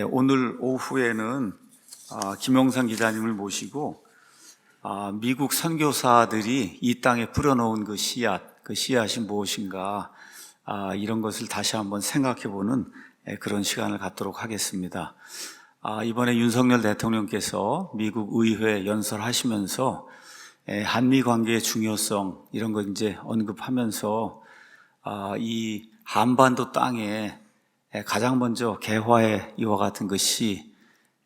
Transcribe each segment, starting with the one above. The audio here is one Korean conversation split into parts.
오늘 오후에는 김영삼 기자님을 모시고 미국 선교사들이 이 땅에 뿌려놓은 그 씨앗이 무엇인가 이런 것을 다시 한번 생각해보는 그런 시간을 갖도록 하겠습니다. 이번에 윤석열 대통령께서 미국 의회 연설하시면서 한미 관계의 중요성 이런 거 이제 언급하면서 이 한반도 땅에 가장 먼저 개화의 이와 같은 그 씨,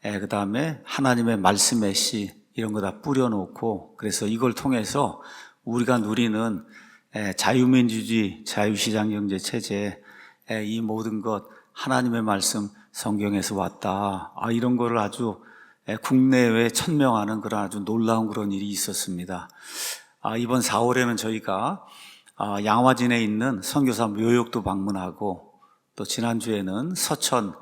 그 다음에 하나님의 말씀의 씨 이런 거 다 뿌려놓고 그래서 이걸 통해서 우리가 누리는 자유민주주의, 자유시장 경제 체제 이 모든 것 하나님의 말씀 성경에서 왔다. 이런 거를 아주 국내외에 천명하는 그런 아주 놀라운 그런 일이 있었습니다. 이번 4월에는 저희가 양화진에 있는 선교사 묘역도 방문하고 또 지난주에는 서천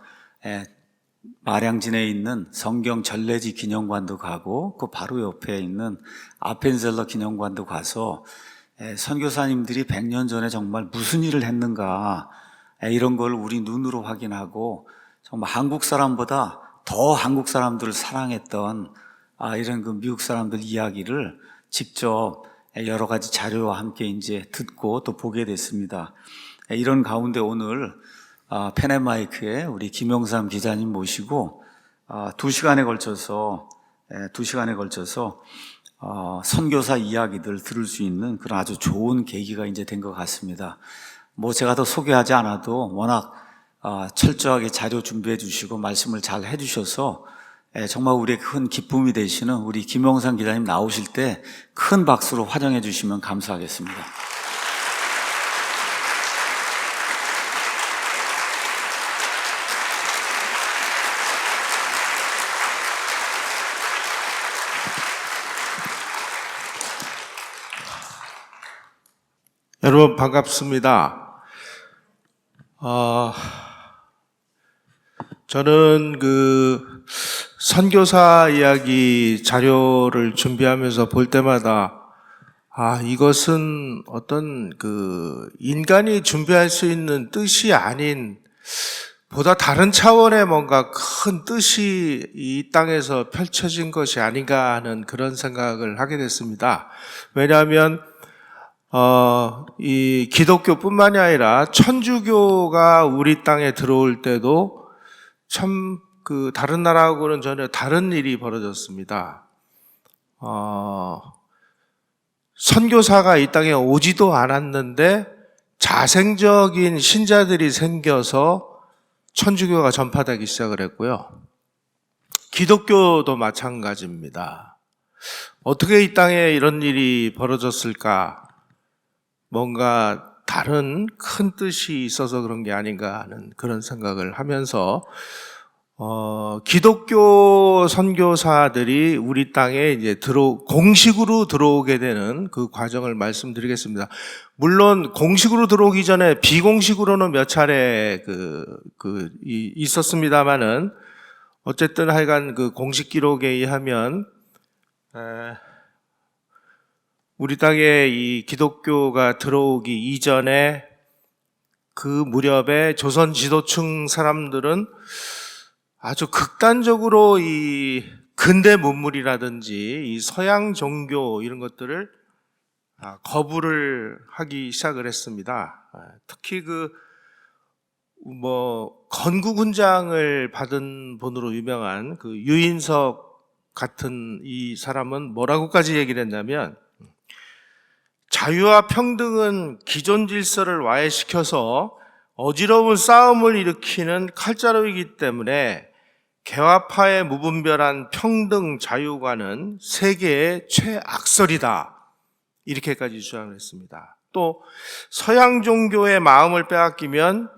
마량진에 있는 성경 전래지 기념관도 가고 그 바로 옆에 있는 아펜셀러 기념관도 가서 선교사님들이 100년 전에 정말 무슨 일을 했는가 이런 걸 우리 눈으로 확인하고 정말 한국 사람보다 더 한국 사람들을 사랑했던 이런 그 미국 사람들 이야기를 직접 여러 가지 자료와 함께 이제 듣고 또 보게 됐습니다. 이런 가운데 오늘 펜앤마이크에 우리 김영삼 기자님 모시고 2시간에 걸쳐서 선교사 이야기들 들을 수 있는 그런 아주 좋은 계기가 이제 된 것 같습니다. 제가 더 소개하지 않아도 워낙 철저하게 자료 준비해 주시고 말씀을 잘 해 주셔서 정말 우리의 큰 기쁨이 되시는 우리 김영삼 기자님 나오실 때 큰 박수로 환영해 주시면 감사하겠습니다. 여러분 반갑습니다. 저는 그 선교사 이야기 자료를 준비하면서 볼 때마다 이것은 어떤 그 인간이 준비할 수 있는 뜻이 아닌 보다 다른 차원의 뭔가 큰 뜻이 이 땅에서 펼쳐진 것이 아닌가 하는 그런 생각을 하게 됐습니다. 왜냐하면 이 기독교뿐만이 아니라 천주교가 우리 땅에 들어올 때도 참 그 다른 나라하고는 전혀 다른 일이 벌어졌습니다. 선교사가 이 땅에 오지도 않았는데 자생적인 신자들이 생겨서 천주교가 전파되기 시작을 했고요. 기독교도 마찬가지입니다. 어떻게 이 땅에 이런 일이 벌어졌을까? 뭔가 다른 큰 뜻이 있어서 그런 게 아닌가 하는 그런 생각을 하면서 기독교 선교사들이 우리 땅에 이제 공식으로 들어오게 되는 그 과정을 말씀드리겠습니다. 물론 공식으로 들어오기 전에 비공식으로는 몇 차례 있었습니다만은 어쨌든 하여간 그 공식 기록에 의하면 우리 땅에 이 기독교가 들어오기 이전에 그 무렵에 조선 지도층 사람들은 아주 극단적으로 이 근대 문물이라든지 이 서양 종교 이런 것들을 거부를 하기 시작을 했습니다. 특히 건국훈장을 받은 분으로 유명한 그 유인석 같은 이 사람은 뭐라고까지 얘기를 했냐면 자유와 평등은 기존 질서를 와해시켜서 어지러운 싸움을 일으키는 칼자루이기 때문에 개화파의 무분별한 평등 자유관은 세계의 최악설이다. 이렇게까지 주장을 했습니다. 또 서양 종교의 마음을 빼앗기면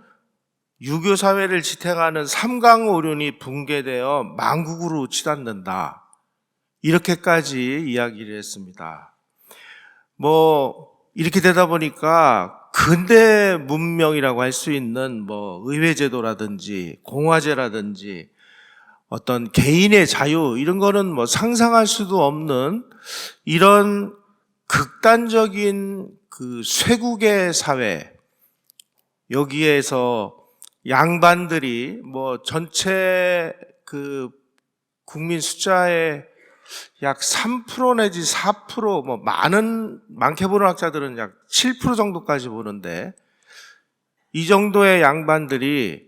유교 사회를 지탱하는 삼강오륜이 붕괴되어 망국으로 치닫는다. 이렇게까지 이야기를 했습니다. 이렇게 되다 보니까 근대 문명이라고 할 수 있는 의회제도라든지 공화제라든지 어떤 개인의 자유 이런 거는 상상할 수도 없는 이런 극단적인 그 쇠국의 사회 여기에서 양반들이 뭐 전체 그 국민 숫자의 약 3% 내지 4%, 뭐 많게 보는 학자들은 약 7% 정도까지 보는데, 이 정도의 양반들이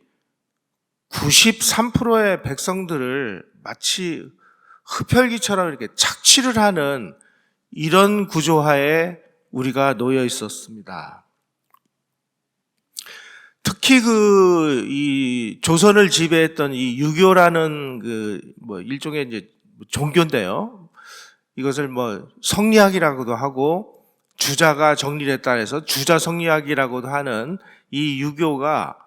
93%의 백성들을 마치 흡혈귀처럼 이렇게 착취를 하는 이런 구조하에 우리가 놓여 있었습니다. 특히 이 조선을 지배했던 이 유교라는 일종의 이제 종교인데요. 이것을 성리학이라고도 하고, 주자가 정리를 했다 해서 주자 성리학이라고도 하는 이 유교가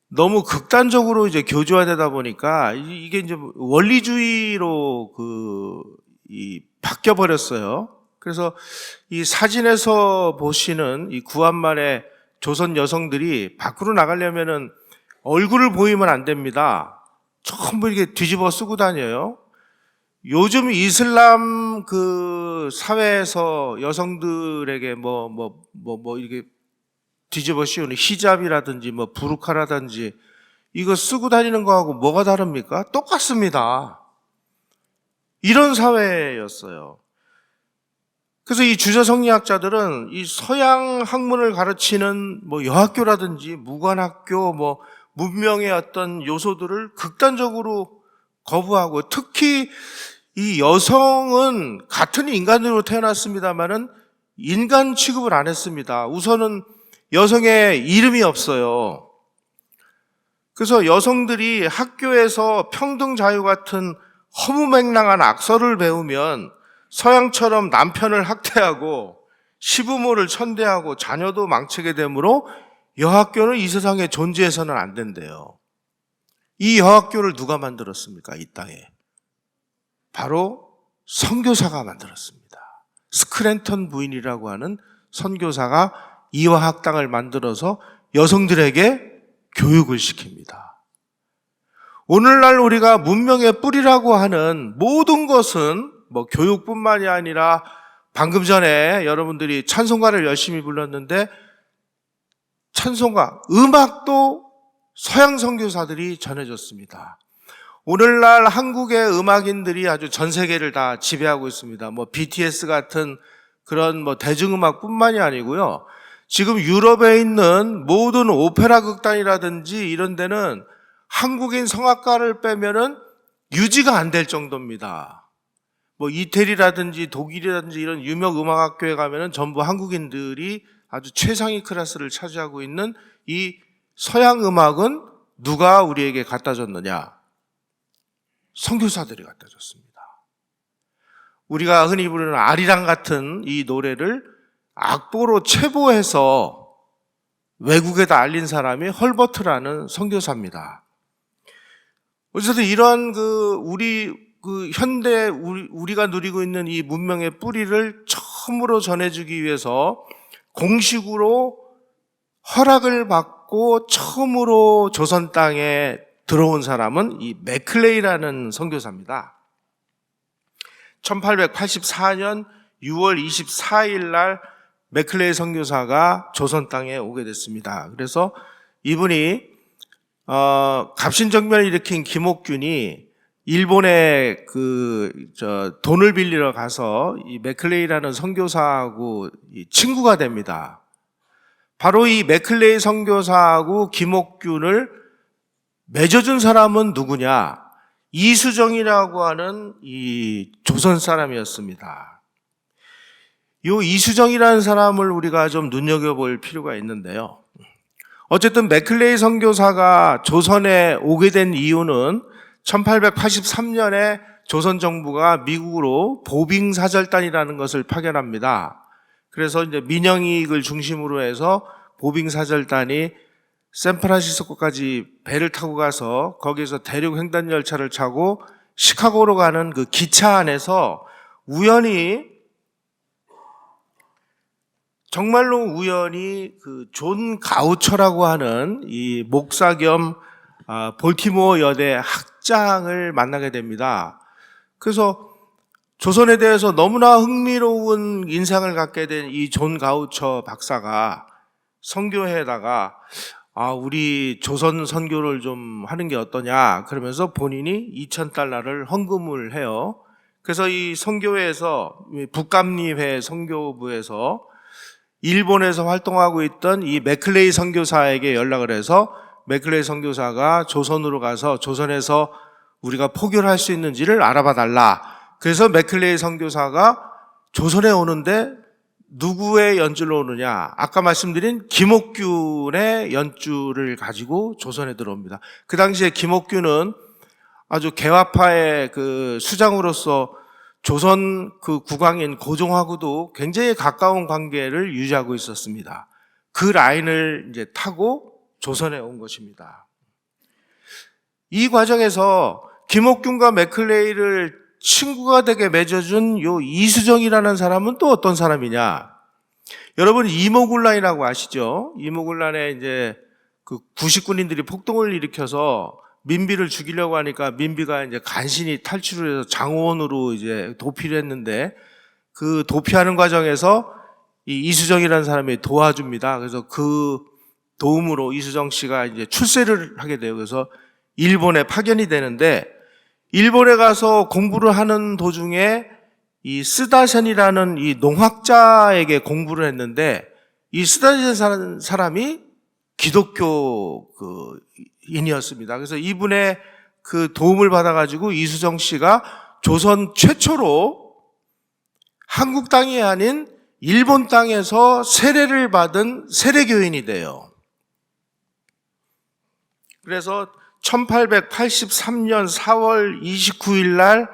너무 극단적으로 이제 교조화되다 보니까 이게 이제 원리주의로 바뀌어 버렸어요. 그래서 이 사진에서 보시는 이 구한말의 조선 여성들이 밖으로 나가려면은 얼굴을 보이면 안 됩니다. 전부 이렇게 뒤집어 쓰고 다녀요. 요즘 이슬람 사회에서 여성들에게 이렇게 뒤집어 씌우는 히잡이라든지 부르카라든지 이거 쓰고 다니는 거하고 뭐가 다릅니까? 똑같습니다. 이런 사회였어요. 그래서 이 주자성리학자들은 이 서양 학문을 가르치는 여학교라든지 무관학교, 문명의 어떤 요소들을 극단적으로 거부하고, 특히 이 여성은 같은 인간으로 태어났습니다만은 인간 취급을 안 했습니다. 우선은 여성의 이름이 없어요. 그래서 여성들이 학교에서 평등 자유 같은 허무맹랑한 악설을 배우면 서양처럼 남편을 학대하고 시부모를 천대하고 자녀도 망치게 되므로 여학교는 이 세상에 존재해서는 안 된대요. 이 여학교를 누가 만들었습니까? 이 땅에. 바로 선교사가 만들었습니다. 스크랜턴 부인이라고 하는 선교사가 이화학당을 만들어서 여성들에게 교육을 시킵니다. 오늘날 우리가 문명의 뿌리라고 하는 모든 것은 교육뿐만이 아니라, 방금 전에 여러분들이 찬송가를 열심히 불렀는데, 찬송가, 음악도 서양 선교사들이 전해줬습니다. 오늘날 한국의 음악인들이 아주 전 세계를 다 지배하고 있습니다. BTS 같은 그런 대중음악뿐만이 아니고요. 지금 유럽에 있는 모든 오페라 극단이라든지 이런 데는 한국인 성악가를 빼면은 유지가 안 될 정도입니다. 이태리라든지 독일이라든지 이런 유명 음악학교에 가면은 전부 한국인들이 아주 최상위 클래스를 차지하고 있는 이 서양 음악은 누가 우리에게 갖다 줬느냐? 선교사들이 갖다 줬습니다. 우리가 흔히 부르는 아리랑 같은 이 노래를 악보로 체보해서 외국에다 알린 사람이 헐버트라는 선교사입니다. 어쨌든 이런 현대 우리가 누리고 있는 이 문명의 뿌리를 처음으로 전해주기 위해서 공식으로 허락을 받고 처음으로 조선 땅에 들어온 사람은 이 맥클레이라는 선교사입니다. 1884년 6월 24일 날 맥클레이 선교사가 조선 땅에 오게 됐습니다. 그래서 이분이 갑신정변을 일으킨 김옥균이 일본에 돈을 빌리러 가서 이 맥클레이라는 선교사하고 친구가 됩니다. 바로 이 맥클레이 선교사하고 김옥균을 맺어준 사람은 누구냐? 이수정이라고 하는 이 조선 사람이었습니다. 이 이수정이라는 사람을 우리가 좀 눈여겨볼 필요가 있는데요. 어쨌든 맥클레이 선교사가 조선에 오게 된 이유는 1883년에 조선 정부가 미국으로 보빙사절단이라는 것을 파견합니다. 그래서 이제 민영이익을 중심으로 해서 보빙사절단이 샌프란시스코까지 배를 타고 가서 거기에서 대륙 횡단 열차를 타고 시카고로 가는 그 기차 안에서 정말로 우연히 존 가우처라고 하는 이 목사 겸 볼티모어 여대 학장을 만나게 됩니다. 그래서 조선에 대해서 너무나 흥미로운 인상을 갖게 된 이 존 가우처 박사가 선교회에다가 우리 조선 선교를 좀 하는 게 어떠냐 그러면서 본인이 $2,000를 헌금을 해요. 그래서 이 선교회에서 북감리회 선교부에서 일본에서 활동하고 있던 이 맥클레이 선교사에게 연락을 해서 맥클레이 선교사가 조선으로 가서 조선에서 우리가 포교를 할 수 있는지를 알아봐 달라. 그래서 맥클레이 선교사가 조선에 오는데 누구의 연주로 오느냐? 아까 말씀드린 김옥균의 연주를 가지고 조선에 들어옵니다. 그 당시에 김옥균은 아주 개화파의 그 수장으로서 조선 그 국왕인 고종하고도 굉장히 가까운 관계를 유지하고 있었습니다. 그 라인을 이제 타고 조선에 온 것입니다. 이 과정에서 김옥균과 맥클레이를 친구가 되게 맺어준 요 이수정이라는 사람은 또 어떤 사람이냐? 여러분 이모군란이라고 아시죠? 이모군란에 이제 그 구식군인들이 폭동을 일으켜서 민비를 죽이려고 하니까 민비가 이제 간신히 탈출을 해서 장원으로 이제 도피를 했는데 그 도피하는 과정에서 이 이수정이라는 사람이 도와줍니다. 그래서 그 도움으로 이수정 씨가 이제 출세를 하게 돼요. 그래서 일본에 파견이 되는데 일본에 가서 공부를 하는 도중에 이 스다센이라는 이 농학자에게 공부를 했는데 이 스다센 사람이 기독교 그 인이었습니다. 그래서 이분의 그 도움을 받아가지고 이수정 씨가 조선 최초로 한국 땅이 아닌 일본 땅에서 세례를 받은 세례교인이 돼요. 그래서 1883년 4월 29일 날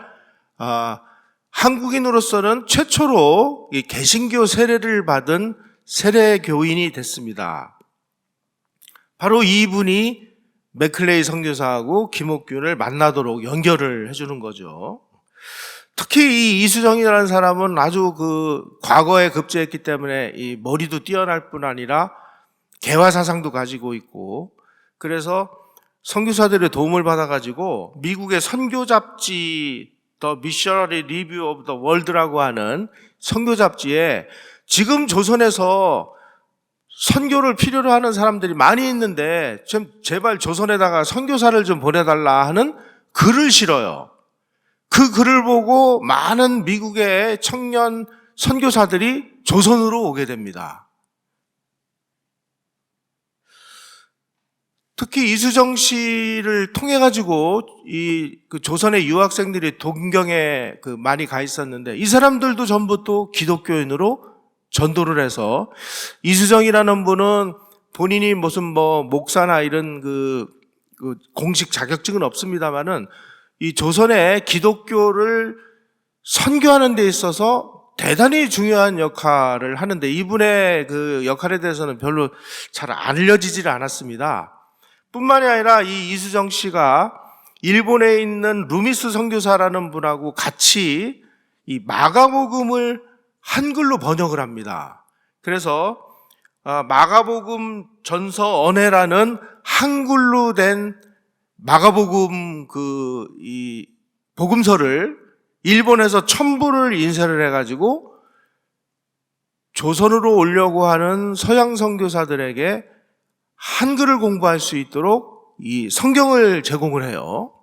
한국인으로서는 최초로 개신교 세례를 받은 세례교인이 됐습니다. 바로 이분이 맥클레이 선교사하고 김옥균을 만나도록 연결을 해주는 거죠. 특히 이 이수정이라는 사람은 아주 그 과거에 급제했기 때문에 이 머리도 뛰어날 뿐 아니라 개화사상도 가지고 있고 그래서 선교사들의 도움을 받아가지고 미국의 선교 잡지 The Missionary Review of the World라고 하는 선교 잡지에 지금 조선에서 선교를 필요로 하는 사람들이 많이 있는데 좀 제발 조선에다가 선교사를 좀 보내달라 하는 글을 실어요. 그 글을 보고 많은 미국의 청년 선교사들이 조선으로 오게 됩니다. 특히 이수정 씨를 통해 가지고 그 조선의 유학생들이 동경에 많이 가 있었는데 이 사람들도 전부 또 기독교인으로 전도를 해서 이수정이라는 분은 본인이 무슨 목사나 이런 그 공식 자격증은 없습니다만은 이 조선의 기독교를 선교하는 데 있어서 대단히 중요한 역할을 하는데 이분의 그 역할에 대해서는 별로 잘 알려지질 않았습니다. 뿐만이 아니라 이 이수정 씨가 일본에 있는 루미스 선교사라는 분하고 같이 이 마가복음을 한글로 번역을 합니다. 그래서 마가복음 전서 언해라는 한글로 된 마가복음 이 복음서를 일본에서 첨부를 인쇄를 해가지고 조선으로 오려고 하는 서양 선교사들에게 한글을 공부할 수 있도록 이 성경을 제공을 해요.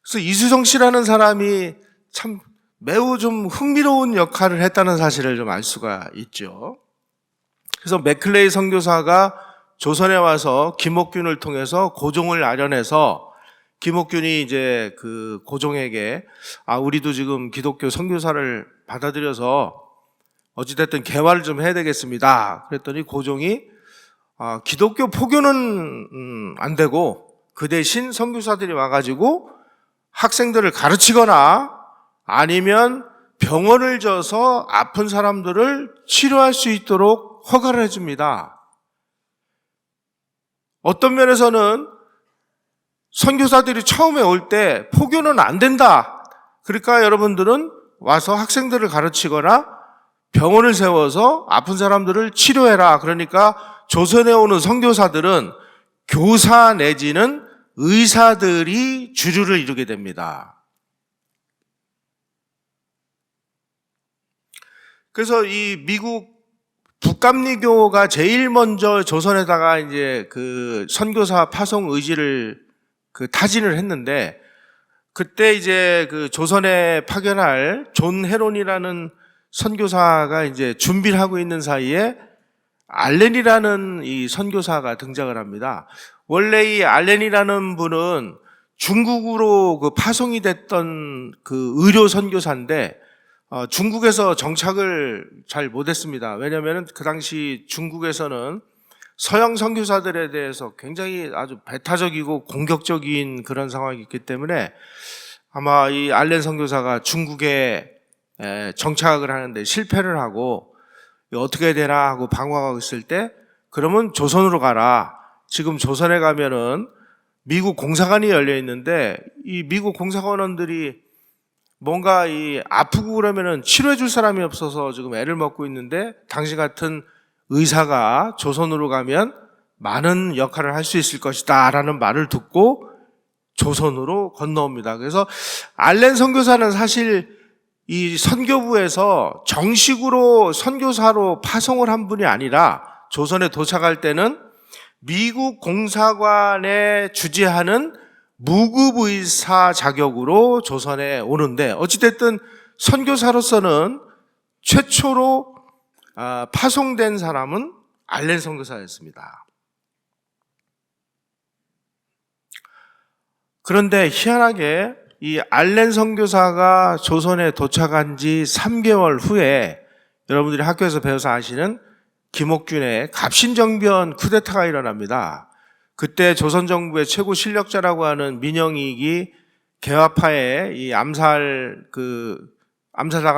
그래서 이수정 씨라는 사람이 참 매우 좀 흥미로운 역할을 했다는 사실을 좀 알 수가 있죠. 그래서 맥클레이 선교사가 조선에 와서 김옥균을 통해서 고종을 아련해서 김옥균이 이제 그 고종에게 우리도 지금 기독교 선교사를 받아들여서 어찌됐든 개화를 좀 해야 되겠습니다. 그랬더니 고종이 기독교 포교는 안 되고 그 대신 선교사들이 와가지고 학생들을 가르치거나 아니면 병원을 져서 아픈 사람들을 치료할 수 있도록 허가를 해줍니다. 어떤 면에서는 선교사들이 처음에 올 때 포교는 안 된다. 그러니까 여러분들은 와서 학생들을 가르치거나 병원을 세워서 아픈 사람들을 치료해라. 그러니까 조선에 오는 선교사들은 교사 내지는 의사들이 주류를 이루게 됩니다. 그래서 이 미국 북감리교가 제일 먼저 조선에다가 이제 그 선교사 파송 의지를 그 타진을 했는데, 그때 이제 그 조선에 파견할 존 헤론이라는 선교사가 이제 준비를 하고 있는 사이에 알렌이라는 이 선교사가 등장을 합니다. 원래 이 알렌이라는 분은 중국으로 그 파송이 됐던 그 의료 선교사인데 중국에서 정착을 잘 못했습니다. 왜냐하면 그 당시 중국에서는 서양 선교사들에 대해서 굉장히 아주 배타적이고 공격적인 그런 상황이 있기 때문에 아마 이 알렌 선교사가 중국에 정착을 하는데 실패를 하고 어떻게 되나 하고 방황하고 있을 때, 그러면 조선으로 가라. 지금 조선에 가면은 미국 공사관이 열려 있는데 이 미국 공사관원들이 뭔가 이 아프고 그러면은 치료해 줄 사람이 없어서 지금 애를 먹고 있는데, 당신 같은 의사가 조선으로 가면 많은 역할을 할 수 있을 것이다 라는 말을 듣고 조선으로 건너옵니다. 그래서 알렌 선교사는 사실 이 선교부에서 정식으로 선교사로 파송을 한 분이 아니라 조선에 도착할 때는 미국 공사관에 주재하는 무급의사 자격으로 조선에 오는데, 어찌됐든 선교사로서는 최초로 파송된 사람은 알렌 선교사였습니다. 그런데 희한하게 이 알렌 선교사가 조선에 도착한 지 3개월 후에 여러분들이 학교에서 배워서 아시는 김옥균의 갑신정변 쿠데타가 일어납니다. 그때 조선 정부의 최고 실력자라고 하는 민영익이 개화파에 이 암살당할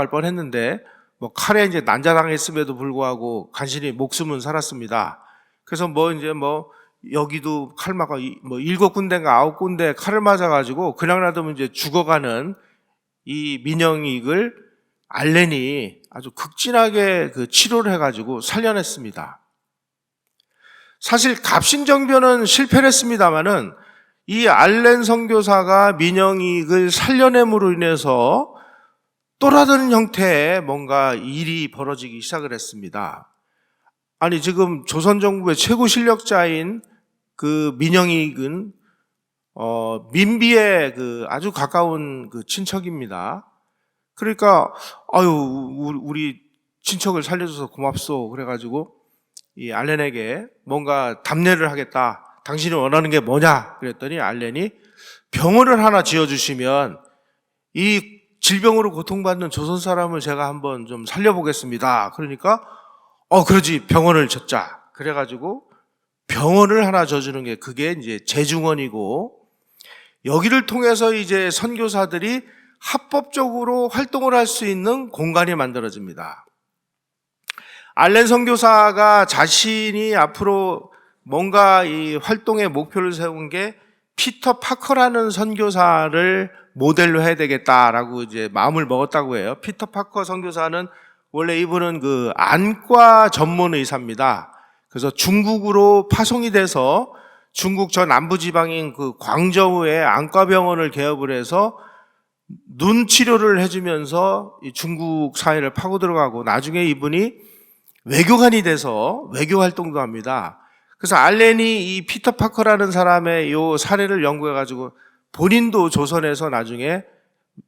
뻔했는데 뭐 칼에 이제 난자당했음에도 불구하고 간신히 목숨은 살았습니다. 그래서 여기도 칼 맞고 7군데인가 9군데 칼을 맞아가지고 그냥 놔두면 이제 죽어가는 이 민영익을 알렌이 아주 극진하게 그 치료를 해가지고 살려냈습니다. 사실 갑신정변은 실패를 했습니다만은 이 알렌 선교사가 민영익을 살려냄으로 인해서 또 다른 형태의 뭔가 일이 벌어지기 시작을 했습니다. 아니, 지금 조선 정부의 최고 실력자인 그 민영익은 민비의 그 아주 가까운 그 친척입니다. 그러니까 우리 친척을 살려줘서 고맙소. 그래가지고 이 알렌에게 뭔가 답례를 하겠다. 당신이 원하는 게 뭐냐? 그랬더니 알렌이 병원을 하나 지어주시면 이 질병으로 고통받는 조선 사람을 제가 한번 좀 살려보겠습니다. 그러니까 그러지, 병원을 짓자. 그래가지고 병원을 하나 져주는 게 그게 이제 재중원이고, 여기를 통해서 이제 선교사들이 합법적으로 활동을 할 수 있는 공간이 만들어집니다. 알렌 선교사가 자신이 앞으로 뭔가 이 활동의 목표를 세운 게 피터 파커라는 선교사를 모델로 해야 되겠다라고 이제 마음을 먹었다고 해요. 피터 파커 선교사는 원래 이분은 그 안과 전문 의사입니다. 그래서 중국으로 파송이 돼서 중국 저 남부지방인 그 광저우에 안과병원을 개업을 해서 눈 치료를 해주면서 이 중국 사회를 파고 들어가고, 나중에 이분이 외교관이 돼서 외교 활동도 합니다. 그래서 알렌이 이 피터 파커라는 사람의 이 사례를 연구해가지고 본인도 조선에서 나중에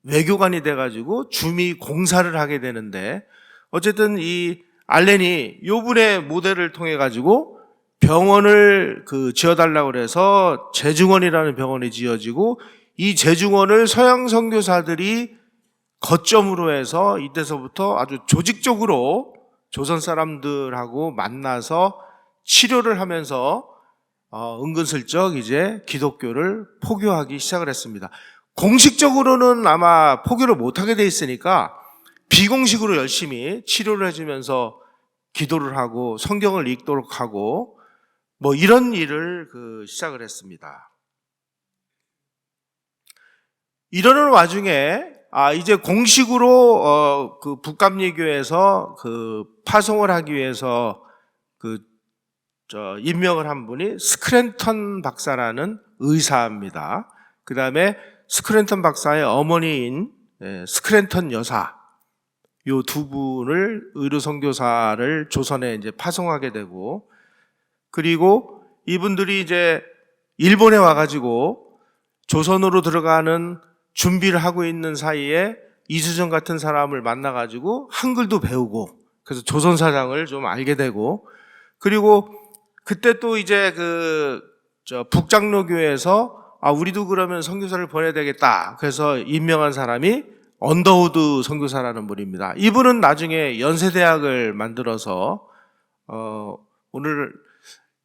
외교관이 돼가지고 주미 공사를 하게 되는데, 어쨌든 이 알렌이 요분의 모델을 통해 가지고 병원을 지어달라고 그래서 재중원이라는 병원이 지어지고, 이 재중원을 서양 선교사들이 거점으로 해서 이때서부터 아주 조직적으로 조선 사람들하고 만나서 치료를 하면서 은근슬쩍 이제 기독교를 포교하기 시작을 했습니다. 공식적으로는 아마 포교를 못하게 돼 있으니까 비공식으로 열심히 치료를 해주면서 기도를 하고 성경을 읽도록 하고 이런 일을 시작을 했습니다. 이러는 와중에 이제 공식으로 북감리교에서 파송을 하기 위해서 임명을 한 분이 스크랜턴 박사라는 의사입니다. 그 다음에 스크랜턴 박사의 어머니인 스크랜턴 여사, 요 두 분을 의료 선교사를 조선에 이제 파송하게 되고, 그리고 이분들이 이제 일본에 와가지고 조선으로 들어가는 준비를 하고 있는 사이에 이수정 같은 사람을 만나가지고 한글도 배우고, 그래서 조선 사상을 좀 알게 되고, 그리고 그때 또 이제 북장로교회에서 우리도 그러면 선교사를 보내야 되겠다. 그래서 임명한 사람이 언더우드 선교사라는 분입니다. 이분은 나중에 연세대학을 만들어서 오늘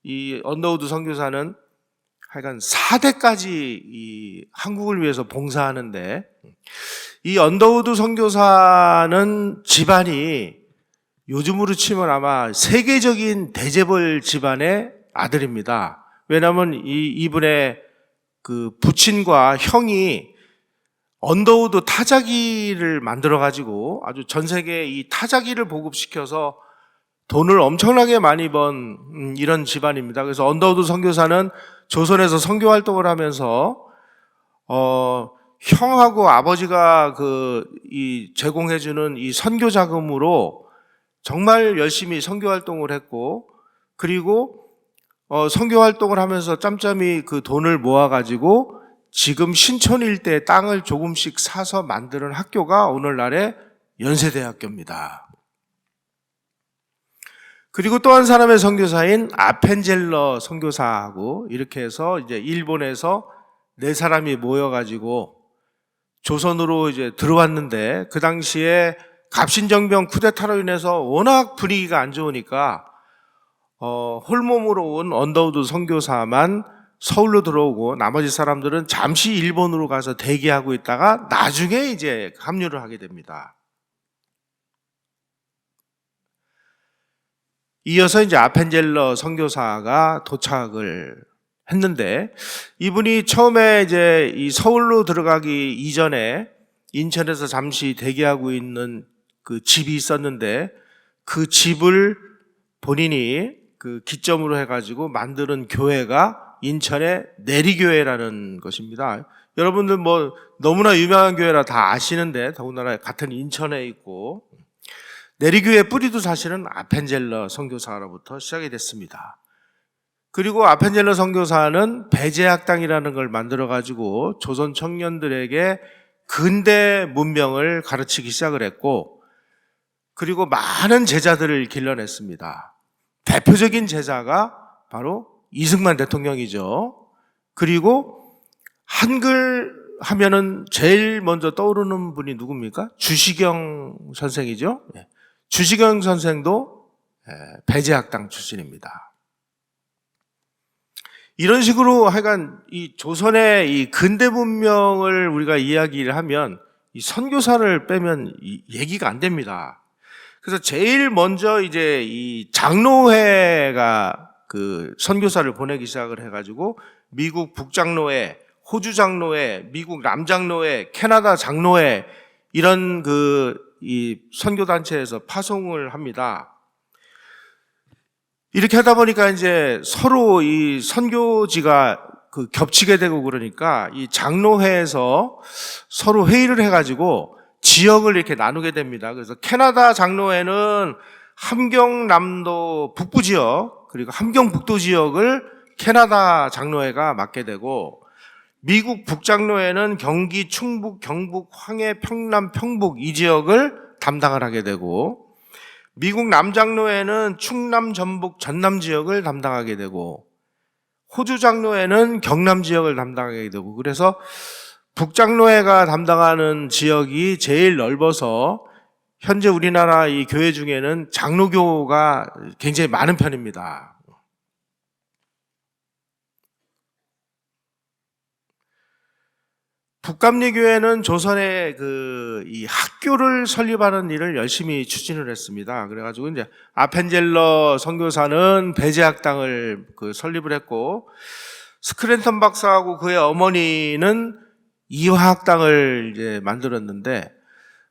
이 언더우드 선교사는 하여간 4대까지 이 한국을 위해서 봉사하는데, 이 언더우드 선교사는 집안이 요즘으로 치면 아마 세계적인 대재벌 집안의 아들입니다. 왜냐하면 이분의 그 부친과 형이 언더우드 타자기를 만들어가지고 아주 전 세계에 이 타자기를 보급시켜서 돈을 엄청나게 많이 번 이런 집안입니다. 그래서 언더우드 선교사는 조선에서 선교 활동을 하면서 형하고 아버지가 이 제공해주는 이 선교 자금으로 정말 열심히 선교 활동을 했고, 그리고 선교 활동을 하면서 짬짬이 그 돈을 모아가지고 지금 신촌 일대 땅을 조금씩 사서 만드는 학교가 오늘날의 연세대학교입니다. 그리고 또 한 사람의 선교사인 아펜젤러 선교사하고 이렇게 해서 이제 일본에서 4사람이 모여가지고 조선으로 이제 들어왔는데, 그 당시에 갑신정병 쿠데타로 인해서 워낙 분위기가 안 좋으니까 홀몸으로 온 언더우드 선교사만 서울로 들어오고 나머지 사람들은 잠시 일본으로 가서 대기하고 있다가 나중에 이제 합류를 하게 됩니다. 이어서 이제 아펜젤러 선교사가 도착을 했는데, 이분이 처음에 이제 이 서울로 들어가기 이전에 인천에서 잠시 대기하고 있는 그 집이 있었는데, 그 집을 본인이 그 기점으로 해가지고 만드는 교회가 인천의 내리교회라는 것입니다. 여러분들 뭐 너무나 유명한 교회라 다 아시는데, 더군다나 같은 인천에 있고, 내리교회 뿌리도 사실은 아펜젤러 선교사로부터 시작이 됐습니다. 그리고 아펜젤러 선교사는 배제학당이라는 걸 만들어가지고 조선 청년들에게 근대 문명을 가르치기 시작을 했고, 그리고 많은 제자들을 길러냈습니다. 대표적인 제자가 바로 이승만 대통령이죠. 그리고 한글 하면은 제일 먼저 떠오르는 분이 누굽니까? 주시경 선생이죠. 주시경 선생도 배제학당 출신입니다. 이런 식으로 하여간 이 조선의 이 근대 문명을 우리가 이야기를 하면 이 선교사를 빼면 얘기가 안 됩니다. 그래서 제일 먼저 이제 이 장로회가 그 선교사를 보내기 시작을 해가지고 미국 북장로회, 호주 장로회, 미국 남장로회, 캐나다 장로회 이런 이 선교단체에서 파송을 합니다. 이렇게 하다 보니까 이제 서로 이 선교지가 겹치게 되고, 그러니까 이 장로회에서 서로 회의를 해가지고 지역을 이렇게 나누게 됩니다. 그래서 캐나다 장로회는 함경남도 북부 지역, 그리고 함경북도 지역을 캐나다 장로회가 맡게 되고, 미국 북장로회는 경기, 충북, 경북, 황해, 평남, 평북 이 지역을 담당을 하게 되고, 미국 남장로회는 충남, 전북, 전남 지역을 담당하게 되고, 호주 장로회는 경남 지역을 담당하게 되고, 그래서 북장로회가 담당하는 지역이 제일 넓어서 현재 우리나라 이 교회 중에는 장로교가 굉장히 많은 편입니다. 북감리교회는 조선의 이 학교를 설립하는 일을 열심히 추진을 했습니다. 그래가지고 이제 아펜젤러 선교사는 배제학당을 설립을 했고, 스크랜턴 박사하고 그의 어머니는 이화학당을 이제 만들었는데,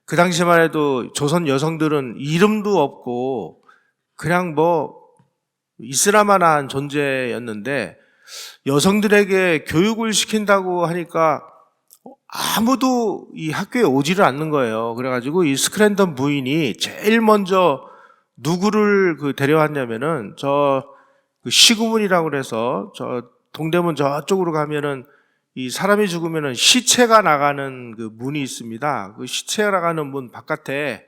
그 당시만 해도 조선 여성들은 이름도 없고 그냥 뭐 있으나마나한 존재였는데, 여성들에게 교육을 시킨다고 하니까 아무도 이 학교에 오지를 않는 거예요. 그래가지고 이 스크랜턴 부인이 제일 먼저 누구를 데려왔냐면은 그 시구문이라고 그래서 저 동대문 저쪽으로 가면은 이 사람이 죽으면은 시체가 나가는 그 문이 있습니다. 그 시체가 나가는 문 바깥에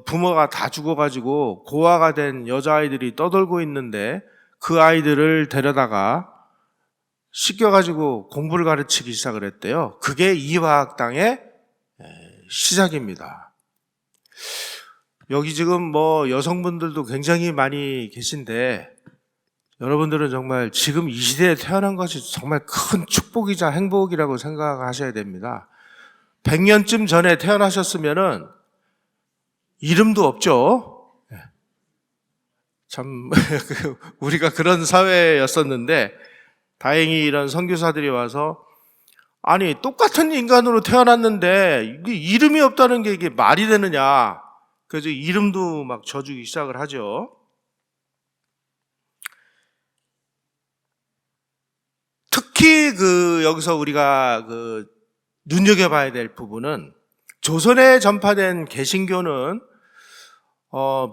부모가 다 죽어가지고 고아가 된 여자아이들이 떠돌고 있는데 그 아이들을 데려다가 씻겨가지고 공부를 가르치기 시작을 했대요. 그게 이화학당의 시작입니다. 여기 지금 뭐 여성분들도 굉장히 많이 계신데 여러분들은 정말 지금 이 시대에 태어난 것이 정말 큰 축복이자 행복이라고 생각하셔야 됩니다. 100년쯤 전에 태어나셨으면은 이름도 없죠. 참 우리가 그런 사회였었는데 다행히 이런 선교사들이 와서 아니 똑같은 인간으로 태어났는데 이게 이름이 없다는 게 이게 말이 되느냐. 그래서 이름도 막 져주기 시작을 하죠. 특히 여기서 우리가 눈여겨봐야 될 부분은 조선에 전파된 개신교는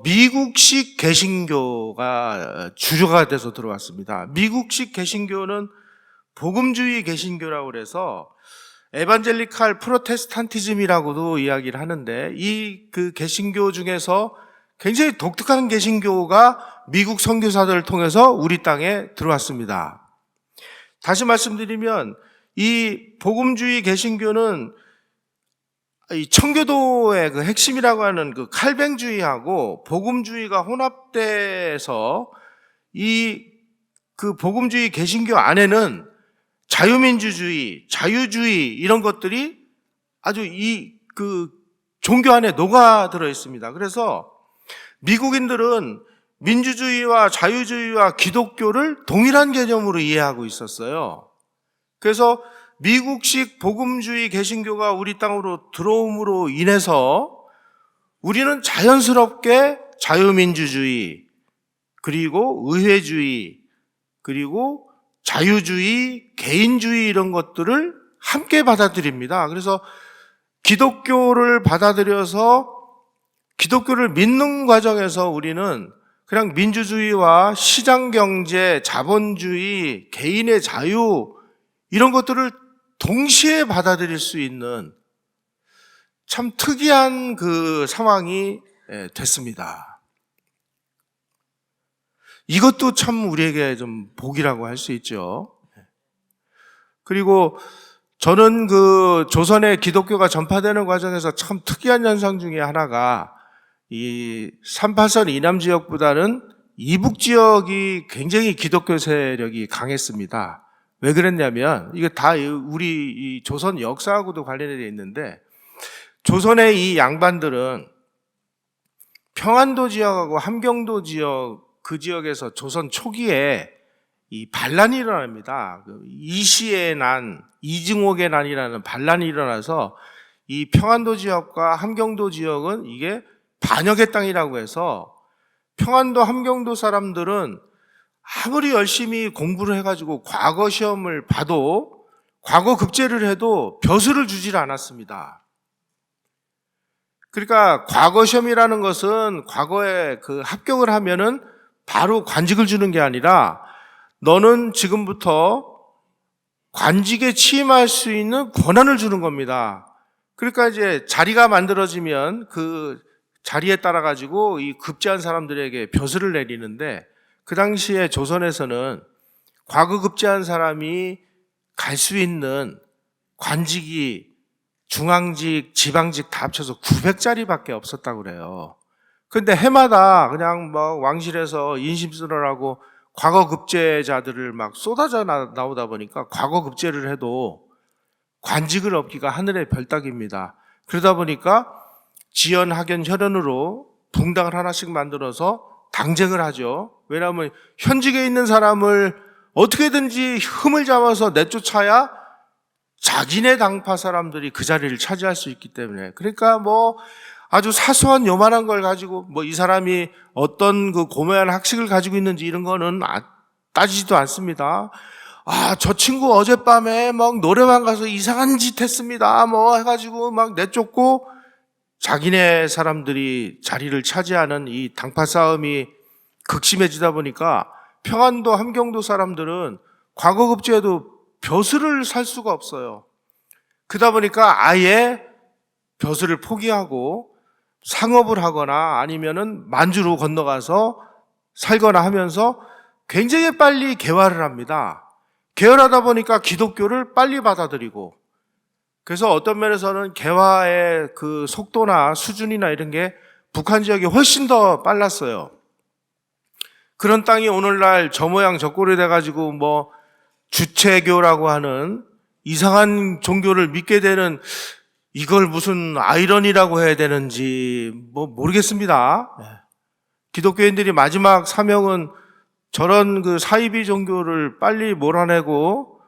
미국식 개신교가 주류가 돼서 들어왔습니다. 미국식 개신교는 복음주의 개신교라고 그래서 에반젤리칼 프로테스탄티즘이라고도 이야기를 하는데 이 개신교 중에서 굉장히 독특한 개신교가 미국 선교사들을 통해서 우리 땅에 들어왔습니다. 다시 말씀드리면 이 복음주의 개신교는 이 청교도의 핵심이라고 하는 칼뱅주의하고 복음주의가 혼합돼서 이 복음주의 개신교 안에는 자유민주주의, 자유주의 이런 것들이 아주 이 종교 안에 녹아들어 있습니다. 그래서 미국인들은 민주주의와 자유주의와 기독교를 동일한 개념으로 이해하고 있었어요. 그래서 미국식 복음주의 개신교가 우리 땅으로 들어옴으로 인해서 우리는 자연스럽게 자유민주주의, 그리고 의회주의, 그리고 자유주의, 개인주의 이런 것들을 함께 받아들입니다. 그래서 기독교를 받아들여서 기독교를 믿는 과정에서 우리는 그냥 민주주의와 시장경제, 자본주의, 개인의 자유 이런 것들을 동시에 받아들일 수 있는 참 특이한 상황이 됐습니다. 이것도 참 우리에게 좀 복이라고 할 수 있죠. 그리고 저는 조선의 기독교가 전파되는 과정에서 참 특이한 현상 중에 하나가 이 3.8선 이남 지역보다는 이북 지역이 굉장히 기독교 세력이 강했습니다. 왜 그랬냐면 이게 다 우리 이 조선 역사하고도 관련되어 있는데 조선의 이 양반들은 평안도 지역하고 함경도 지역 그 지역에서 조선 초기에 이 반란이 일어납니다. 이시의 난, 이증옥의 난이라는 반란이 일어나서 이 평안도 지역과 함경도 지역은 이게 반역의 땅이라고 해서 평안도 함경도 사람들은 아무리 열심히 공부를 해가지고 과거 시험을 봐도 과거 급제를 해도 벼슬을 주질 않았습니다. 그러니까 과거 시험이라는 것은 과거에 합격을 하면은 바로 관직을 주는 게 아니라 너는 지금부터 관직에 취임할 수 있는 권한을 주는 겁니다. 그러니까 이제 자리가 만들어지면 그 자리에 따라 가지고 이 급제한 사람들에게 벼슬을 내리는데 그 당시에 조선에서는 과거 급제한 사람이 갈 수 있는 관직이 중앙직, 지방직 다 합쳐서 900자리밖에 없었다고 그래요. 근데 해마다 그냥 왕실에서 인심 쓰느라고 과거 급제자들을 막 쏟아져 나오다 보니까 과거 급제를 해도 관직을 얻기가 하늘의 별따기입니다. 그러다 보니까 지연, 학연, 혈연으로 동당을 하나씩 만들어서 당쟁을 하죠. 왜냐하면 현직에 있는 사람을 어떻게든지 흠을 잡아서 내쫓아야 자기네 당파 사람들이 그 자리를 차지할 수 있기 때문에. 그러니까 아주 사소한 요만한 걸 가지고 이 사람이 어떤 고매한 학식을 가지고 있는지 이런 거는 따지지도 않습니다. 저 친구 어젯밤에 막 노래방 가서 이상한 짓 했습니다. 뭐 해가지고 막 내쫓고 자기네 사람들이 자리를 차지하는 이 당파 싸움이 극심해지다 보니까 평안도 함경도 사람들은 과거급제에도 벼슬을 살 수가 없어요. 그러다 보니까 아예 벼슬을 포기하고 상업을 하거나 아니면은 만주로 건너가서 살거나 하면서 굉장히 빨리 개화를 합니다. 개화하다 보니까 기독교를 빨리 받아들이고, 그래서 어떤 면에서는 개화의 그 속도나 수준이나 이런 게 북한 지역이 훨씬 더 빨랐어요. 그런 땅이 오늘날 저 모양 저 꼴이 돼가지고 뭐 주체교라고 하는 이상한 종교를 믿게 되는, 이걸 무슨 아이러니라고 해야 되는지 뭐 모르겠습니다. 기독교인들이 마지막 사명은 저런 그 사이비 종교를 빨리 몰아내고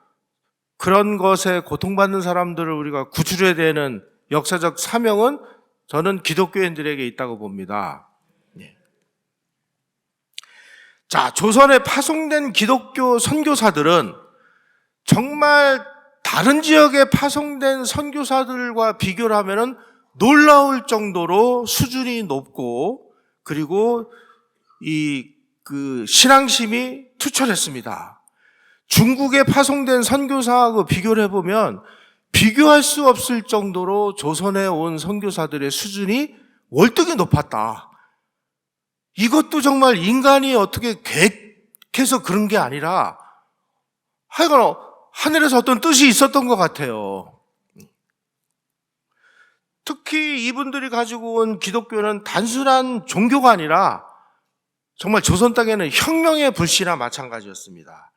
그런 것에 고통받는 사람들을 우리가 구출해야 되는 역사적 사명은 저는 기독교인들에게 있다고 봅니다. 자, 조선에 파송된 기독교 선교사들은 정말 다른 지역에 파송된 선교사들과 비교를 하면은 놀라울 정도로 수준이 높고, 그리고 그 신앙심이 투철했습니다. 중국에 파송된 선교사하고 비교를 해보면 비교할 수 없을 정도로 조선에 온 선교사들의 수준이 월등히 높았다. 이것도 정말 인간이 어떻게 계획해서 그런 게 아니라 하여간 하늘에서 어떤 뜻이 있었던 것 같아요. 특히 이분들이 가지고 온 기독교는 단순한 종교가 아니라 정말 조선 땅에는 혁명의 불씨나 마찬가지였습니다.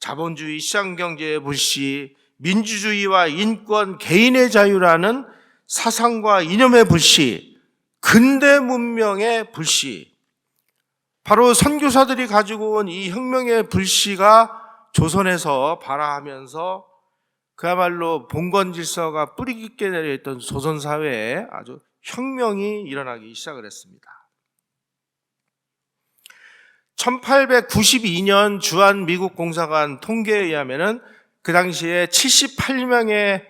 자본주의, 시장경제의 불씨, 민주주의와 인권, 개인의 자유라는 사상과 이념의 불씨, 근대 문명의 불씨, 바로 선교사들이 가지고 온 이 혁명의 불씨가 조선에서 발화하면서 그야말로 봉건 질서가 뿌리 깊게 내려있던 조선 사회에 아주 혁명이 일어나기 시작을 했습니다. 1892년 주한 미국 공사관 통계에 의하면은 그 당시에 78명의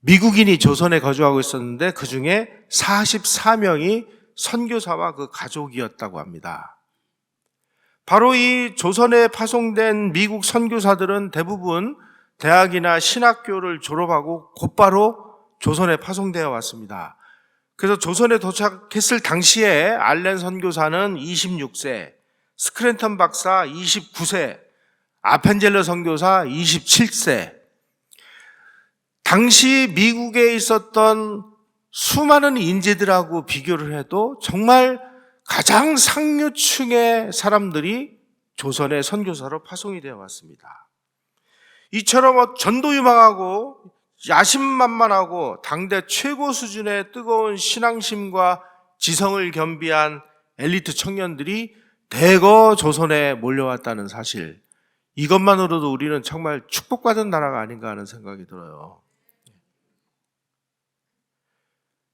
미국인이 조선에 거주하고 있었는데 그 중에 44명이 선교사와 그 가족이었다고 합니다. 바로 이 조선에 파송된 미국 선교사들은 대부분 대학이나 신학교를 졸업하고 곧바로 조선에 파송되어 왔습니다. 그래서 조선에 도착했을 당시에 알렌 선교사는 26세, 스크랜턴 박사 29세, 아펜젤러 선교사 27세. 당시 미국에 있었던 수많은 인재들하고 비교를 해도 정말 가장 상류층의 사람들이 조선의 선교사로 파송이 되어 왔습니다. 이처럼 전도유망하고 야심만만하고 당대 최고 수준의 뜨거운 신앙심과 지성을 겸비한 엘리트 청년들이 대거 조선에 몰려왔다는 사실, 이것만으로도 우리는 정말 축복받은 나라가 아닌가 하는 생각이 들어요.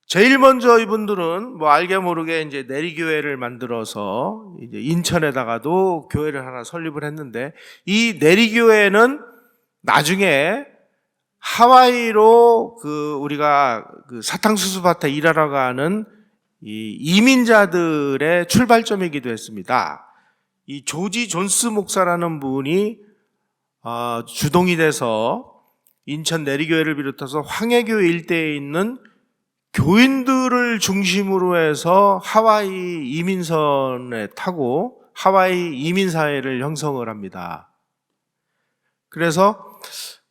제일 먼저 이분들은 뭐 알게 모르게 이제 내리교회를 만들어서 이제 인천에다가도 교회를 하나 설립을 했는데, 이 내리교회는 나중에 하와이로 우리가 사탕수수밭에 일하러 가는 이 이민자들의 출발점이기도 했습니다. 이 조지 존스 목사라는 분이 주동이 돼서 인천 내리교회를 비롯해서 황해교 일대에 있는 교인들을 중심으로 해서 하와이 이민선에 타고 하와이 이민사회를 형성을 합니다. 그래서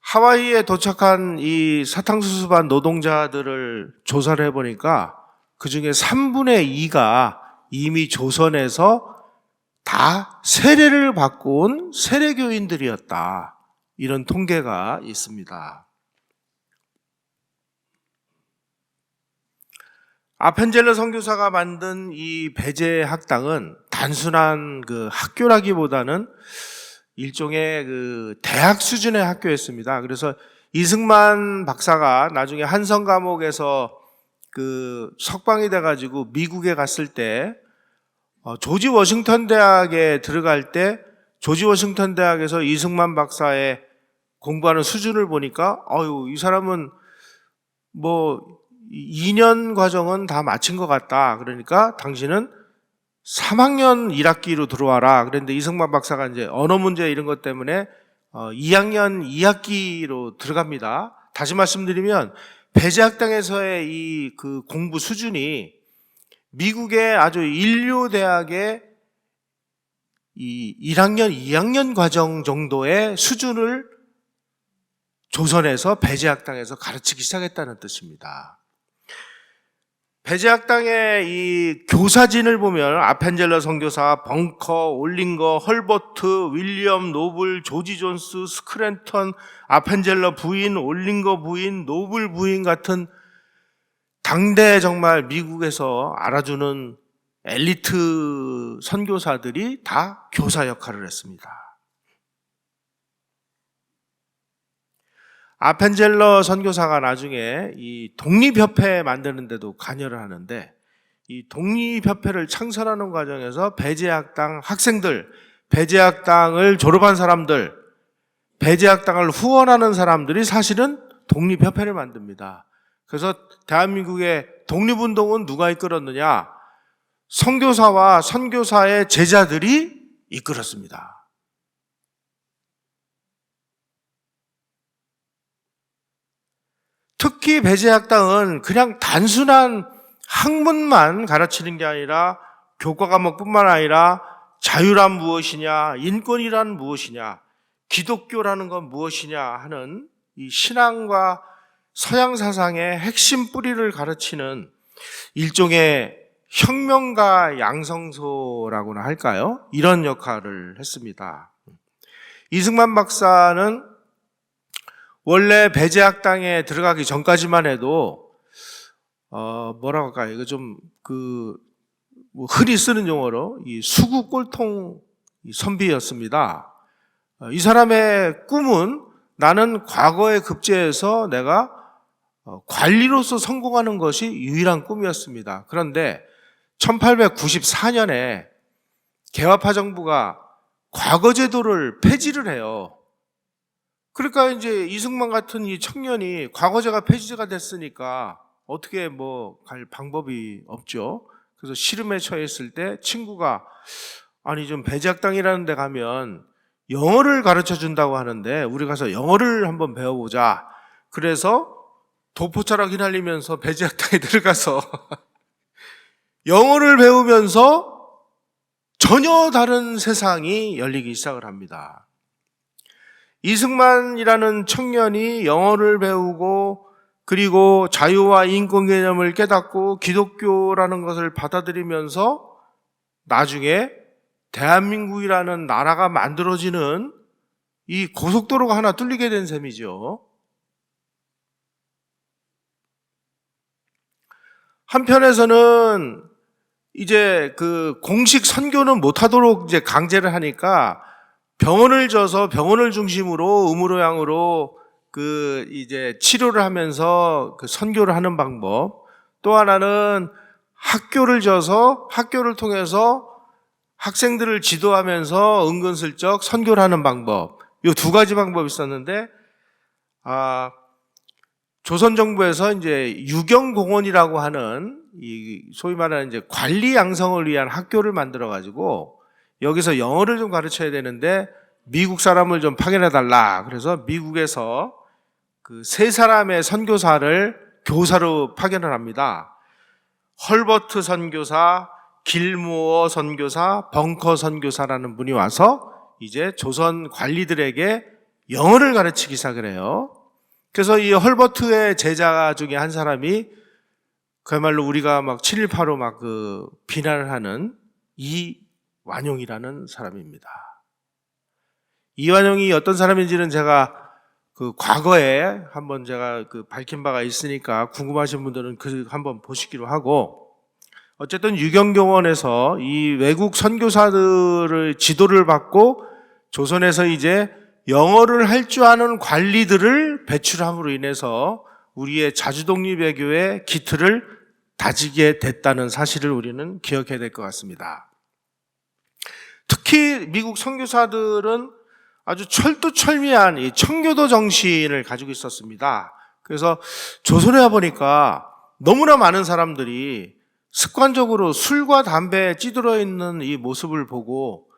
하와이에 도착한 이 사탕수수밭 노동자들을 조사를 해보니까 그 중에 3분의 2가 이미 조선에서 다 세례를 받고 온 세례교인들이었다. 이런 통계가 있습니다. 아펜젤러 선교사가 만든 이 배제 학당은 단순한 학교라기보다는 일종의 대학 수준의 학교였습니다. 그래서 이승만 박사가 나중에 한성 감옥에서 석방이 돼가지고 미국에 갔을 때 조지 워싱턴 대학에 들어갈 때 조지 워싱턴 대학에서 이승만 박사의 공부하는 수준을 보니까 이 사람은 뭐 2년 과정은 다 마친 것 같다. 그러니까 당신은 3학년 1학기로 들어와라. 그런데 이승만 박사가 이제 언어 문제 이런 것 때문에 2학년 2학기로 들어갑니다. 다시 말씀드리면 배제학당에서의 이 그 공부 수준이 미국의 아주 일류 대학의 이 1학년, 2학년 과정 정도의 수준을 조선에서 배제학당에서 가르치기 시작했다는 뜻입니다. 배제학당의 이 교사진을 보면 아펜젤러 선교사, 벙커, 올링거, 헐버트, 윌리엄, 노블, 조지 존스, 스크랜턴, 아펜젤러 부인, 올링거 부인, 노블 부인 같은 당대 정말 미국에서 알아주는 엘리트 선교사들이 다 교사 역할을 했습니다. 아펜젤러 선교사가 나중에 이 독립협회 만드는 데도 관여를 하는데, 이 독립협회를 창설하는 과정에서 배제학당 학생들, 배제학당을 졸업한 사람들, 배제학당을 후원하는 사람들이 사실은 독립협회를 만듭니다. 그래서 대한민국의 독립운동은 누가 이끌었느냐? 선교사와 선교사의 제자들이 이끌었습니다. 특히 배제학당은 그냥 단순한 학문만 가르치는 게 아니라 교과 과목뿐만 아니라 자유란 무엇이냐, 인권이란 무엇이냐, 기독교라는 건 무엇이냐 하는 이 신앙과 서양 사상의 핵심 뿌리를 가르치는 일종의 혁명가 양성소라고나 할까요? 이런 역할을 했습니다. 이승만 박사는 원래 배제학당에 들어가기 전까지만 해도 뭐라고 할까요? 이거 좀 뭐 흔히 쓰는 용어로 이 수구 꼴통 선비였습니다. 이 사람의 꿈은 나는 과거에 급제해서 내가 관리로서 성공하는 것이 유일한 꿈이었습니다. 그런데 1894년에 개화파 정부가 과거제도를 폐지를 해요. 그러니까 이제 이승만 같은 이 청년이 과거제가 폐지가 됐으니까 어떻게 뭐 갈 방법이 없죠. 그래서 시름에 처했을 때 친구가 아니 좀 배제학당이라는 데 가면 영어를 가르쳐 준다고 하는데 우리 가서 영어를 한번 배워보자. 그래서 도포자락 휘날리면서 배제학당에 들어가서 영어를 배우면서 전혀 다른 세상이 열리기 시작을 합니다. 이승만이라는 청년이 영어를 배우고 그리고 자유와 인권 개념을 깨닫고 기독교라는 것을 받아들이면서 나중에 대한민국이라는 나라가 만들어지는 이 고속도로가 하나 뚫리게 된 셈이죠. 한편에서는 이제 그 공식 선교는 못하도록 이제 강제를 하니까 병원을 져서 병원을 중심으로 의무로양으로 그 이제 치료를 하면서 그 선교를 하는 방법, 또 하나는 학교를 져서 학교를 통해서 학생들을 지도하면서 은근슬쩍 선교를 하는 방법, 이 두 가지 방법이 있었는데, 조선 정부에서 이제 유경공원이라고 하는 이 소위 말하는 이제 관리 양성을 위한 학교를 만들어 가지고 여기서 영어를 좀 가르쳐야 되는데 미국 사람을 좀 파견해 달라. 그래서 미국에서 그 세 사람의 선교사를 교사로 파견을 합니다. 헐버트 선교사, 길모어 선교사, 벙커 선교사라는 분이 와서 이제 조선 관리들에게 영어를 가르치기 시작을 해요. 그래서 이 헐버트의 제자 중에 한 사람이 그야말로 우리가 막 7.18로 막 그 비난을 하는 이완용이라는 사람입니다. 이완용이 어떤 사람인지는 제가 그 과거에 한번 제가 그 밝힌 바가 있으니까 궁금하신 분들은 그 한번 보시기로 하고, 어쨌든 유경공원에서 이 외국 선교사들의 지도를 받고 조선에서 이제 영어를 할 줄 아는 관리들을 배출함으로 인해서 우리의 자주독립외교의 기틀을 다지게 됐다는 사실을 우리는 기억해야 될 것 같습니다. 특히 미국 선교사들은 아주 철두철미한 이 청교도 정신을 가지고 있었습니다. 그래서 조선에 와보니까 너무나 많은 사람들이 습관적으로 술과 담배에 찌들어 있는 이 모습을 보고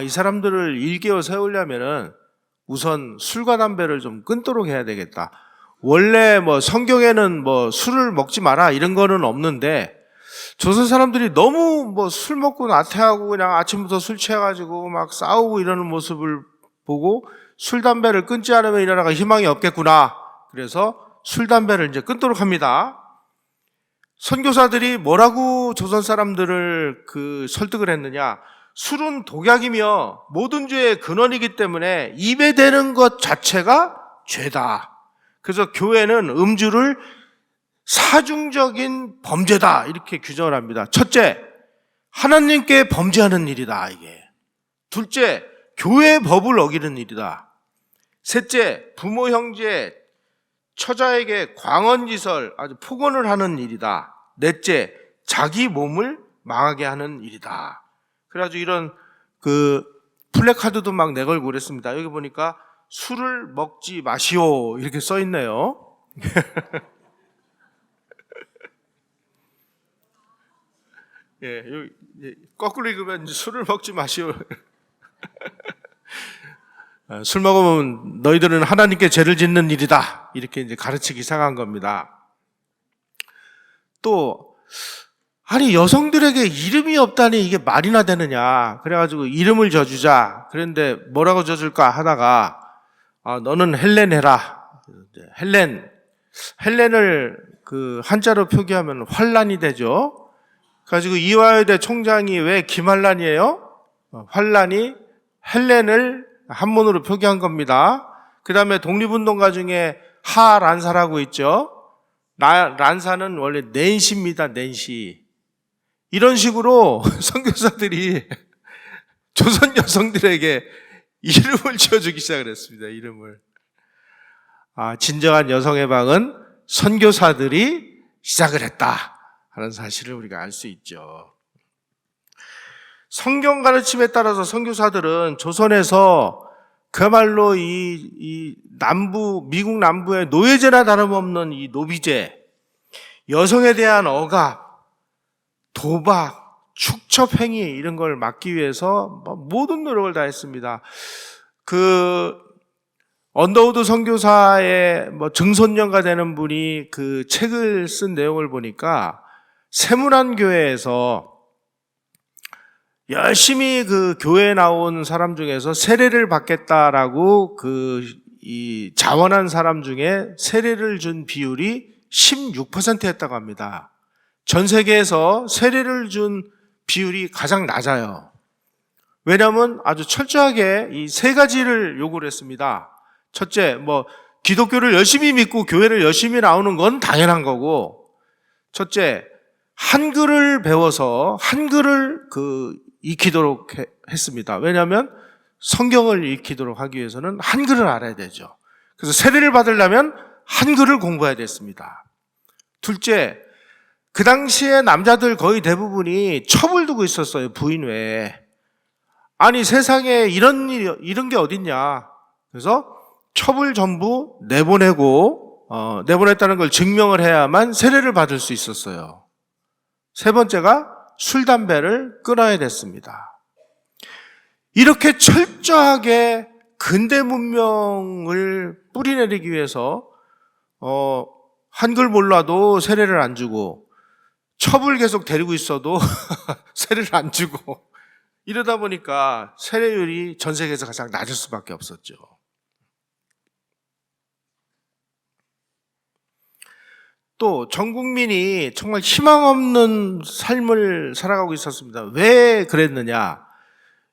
이 사람들을 일깨워 세우려면은 우선 술과 담배를 좀 끊도록 해야 되겠다. 원래 성경에는 술을 먹지 마라 이런 거는 없는데 조선 사람들이 너무 술 먹고 나태하고 그냥 아침부터 술 취해가지고 막 싸우고 이러는 모습을 보고 술, 담배를 끊지 않으면 이 나라가 희망이 없겠구나. 그래서 술, 담배를 이제 끊도록 합니다. 선교사들이 뭐라고 조선 사람들을 설득을 했느냐? 술은 독약이며 모든 죄의 근원이기 때문에 입에 대는 것 자체가 죄다. 그래서 교회는 음주를 사중적인 범죄다 이렇게 규정을 합니다. 첫째, 하나님께 범죄하는 일이다 이게. 둘째, 교회의 법을 어기는 일이다. 셋째, 부모 형제 처자에게 광언지설 아주 폭언을 하는 일이다. 넷째, 자기 몸을 망하게 하는 일이다. 그래가지고 이런 플래카드도 막 내걸고 그랬습니다. 여기 보니까 술을 먹지 마시오 이렇게 써 있네요. 예, 여기 거꾸로 읽으면 술을 먹지 마시오. 술 먹으면 너희들은 하나님께 죄를 짓는 일이다. 이렇게 이제 가르치기 시작한 겁니다. 또, 여성들에게 이름이 없다니 이게 말이나 되느냐. 그래가지고 이름을 져주자. 그런데 뭐라고 져줄까 하다가, 너는 헬렌 해라. 헬렌을 한자로 표기하면 환란이 되죠. 그래가지고 이화여대 총장이 왜 김환란이에요? 환란이 헬렌을 한문으로 표기한 겁니다. 그 다음에 독립운동가 중에 하란사라고 있죠. 란사는 원래 낸시입니다. 낸시. 이런 식으로 선교사들이 조선 여성들에게 이름을 지어주기 시작을 했습니다. 이름을. 진정한 여성의 방은 선교사들이 시작을 했다 하는 사실을 우리가 알 수 있죠. 성경 가르침에 따라서 선교사들은 조선에서 그야말로 미국 남부의 노예제나 다름없는 이 노비제, 여성에 대한 억압, 도박, 축첩행위 이런 걸 막기 위해서 모든 노력을 다했습니다. 언더우드 선교사의 증손녀가 되는 분이 책을 쓴 내용을 보니까 세문안 교회에서 열심히 교회에 나온 사람 중에서 세례를 받겠다라고 자원한 사람 중에 세례를 준 비율이 16%였다고 합니다. 전 세계에서 세례를 준 비율이 가장 낮아요. 왜냐하면 아주 철저하게 이 세 가지를 요구를 했습니다. 첫째, 기독교를 열심히 믿고 교회를 열심히 나오는 건 당연한 거고, 첫째, 한글을 배워서 한글을 익히도록 했습니다. 왜냐하면 성경을 익히도록 하기 위해서는 한글을 알아야 되죠. 그래서 세례를 받으려면 한글을 공부해야 됐습니다. 둘째, 그 당시에 남자들 거의 대부분이 첩을 두고 있었어요. 부인 외에. 세상에 이런 게 어딨냐. 그래서 첩을 전부 내보냈다는 걸 증명을 해야만 세례를 받을 수 있었어요. 세 번째가 술, 담배를 끊어야 됐습니다. 이렇게 철저하게 근대 문명을 뿌리내리기 위해서 한글 몰라도 세례를 안 주고 첩을 계속 데리고 있어도 세례를 안 주고 이러다 보니까 세례율이 전 세계에서 가장 낮을 수밖에 없었죠. 또 전 국민이 정말 희망 없는 삶을 살아가고 있었습니다. 왜 그랬느냐?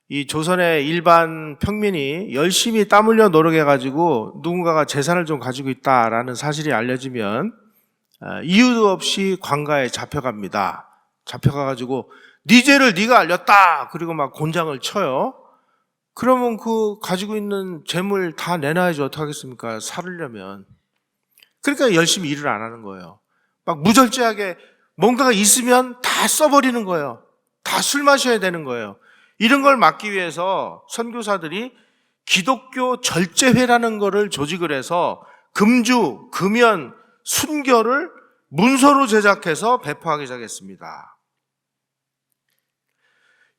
이 조선의 일반 평민이 열심히 땀 흘려 노력해가지고 누군가가 재산을 좀 가지고 있다라는 사실이 알려지면 이유도 없이 관가에 잡혀갑니다. 잡혀가가지고 네 죄를 네가 알렸다. 그리고 막 곤장을 쳐요. 그러면 가지고 있는 재물 다 내놔야지 어떡하겠습니까? 살으려면. 그러니까 열심히 일을 안 하는 거예요. 막 무절제하게 뭔가가 있으면 다 써버리는 거예요. 다 술 마셔야 되는 거예요. 이런 걸 막기 위해서 선교사들이 기독교 절제회라는 거를 조직을 해서 금주, 금연, 순결을 문서로 제작해서 배포하기 시작했습니다.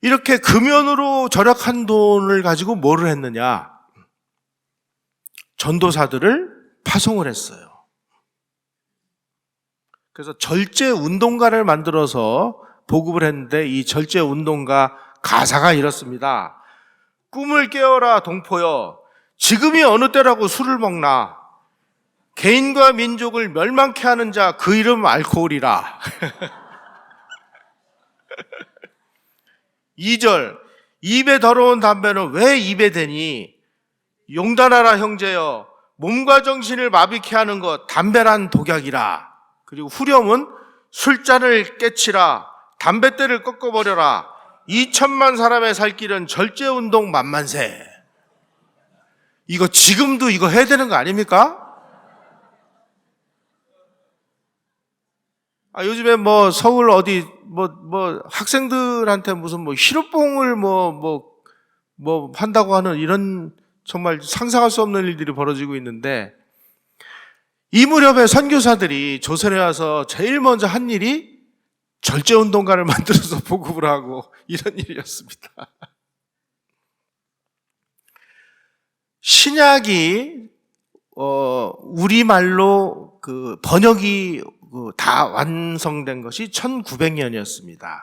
이렇게 금연으로 절약한 돈을 가지고 뭐를 했느냐? 전도사들을 파송을 했어요. 그래서 절제운동가를 만들어서 보급을 했는데 이 절제운동가 가사가 이렇습니다. 꿈을 깨어라 동포여, 지금이 어느 때라고 술을 먹나? 개인과 민족을 멸망케 하는 자 그 이름 알코올이라. 2절, 입에 더러운 담배는 왜 입에 대니? 용단하라 형제여, 몸과 정신을 마비케 하는 것 담배란 독약이라. 그리고 후렴은 술잔을 깨치라, 담뱃대를 꺾어버려라, 2천만 사람의 살 길은 절제운동 만만세. 이거 지금도 이거 해야 되는 거 아닙니까? 요즘에 뭐 서울 어디 뭐 학생들한테 무슨 뭐 히로뽕을 뭐 한다고 하는 이런 정말 상상할 수 없는 일들이 벌어지고 있는데, 이 무렵에 선교사들이 조선에 와서 제일 먼저 한 일이 절제운동가를 만들어서 보급을 하고 이런 일이었습니다. 신약이 우리말로 그 번역이 다 완성된 것이 1900년이었습니다.